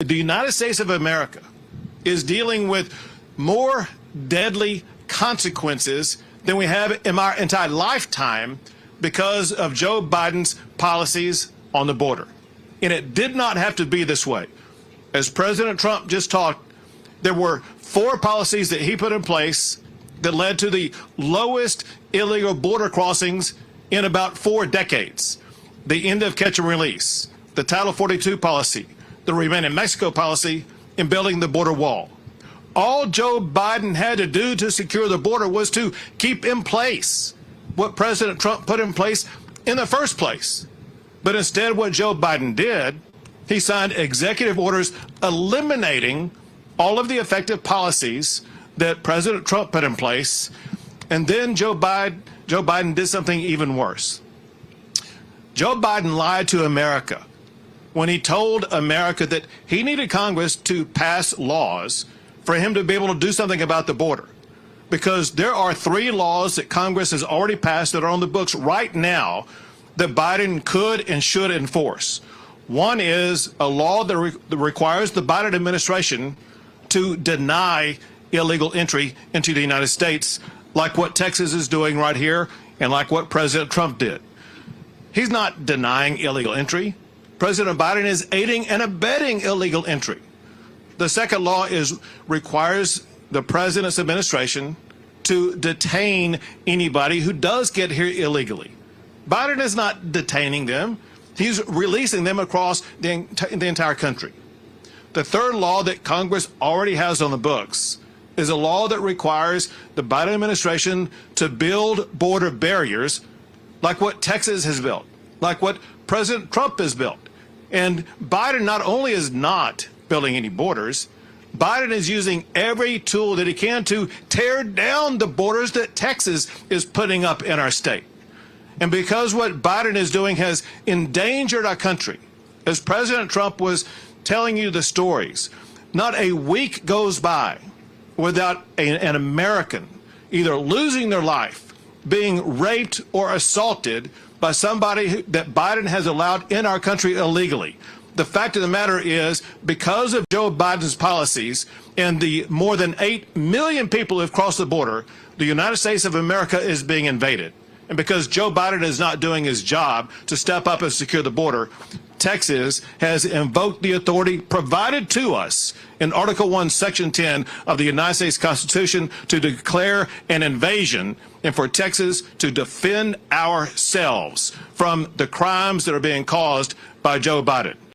the United States of America is dealing with more deadly consequences than we have in our entire lifetime because of Joe Biden's policies on the border. And it did not have to be this way. As President Trump just talked, there were 4 policies that he put in place that led to the lowest illegal border crossings in about 4 decades. The end of catch and release, the Title 42 policy, the Remain in Mexico policy, and building the border wall. All Joe Biden had to do to secure the border was to keep in place what President Trump put in place in the first place. But instead, what Joe Biden did, he signed executive orders eliminating all of the effective policies that President Trump put in place. And then Joe Biden did something even worse. Joe Biden lied to America when he told America that he needed Congress to pass laws for him to be able to do something about the border. Because there are 3 laws that Congress has already passed that are on the books right now that Biden could and should enforce. One is a law that requires the Biden administration to deny illegal entry into the United States, like what Texas is doing right here and like what President Trump did. He's not denying illegal entry. President Biden is aiding and abetting illegal entry. The second law requires the president's administration to detain anybody who does get here illegally. Biden is not detaining them. He's releasing them across the entire country. The third law that Congress already has on the books is a law that requires the Biden administration to build border barriers like what Texas has built, like what President Trump has built. And Biden not only is not building any borders, Biden is using every tool that he can to tear down the borders that Texas is putting up in our state. And because what Biden is doing has endangered our country, as President Trump was telling you the stories, not a week goes by without an American either losing their life, being raped or assaulted by somebody that Biden has allowed in our country illegally. The fact of the matter is, because of Joe Biden's policies and the more than 8 million people who have crossed the border, the United States of America is being invaded. And because Joe Biden is not doing his job to step up and secure the border, Texas has invoked the authority provided to us in Article 1, Section 10 of the United States Constitution to declare an invasion and for Texas to defend ourselves from the crimes that are being caused by Joe Biden.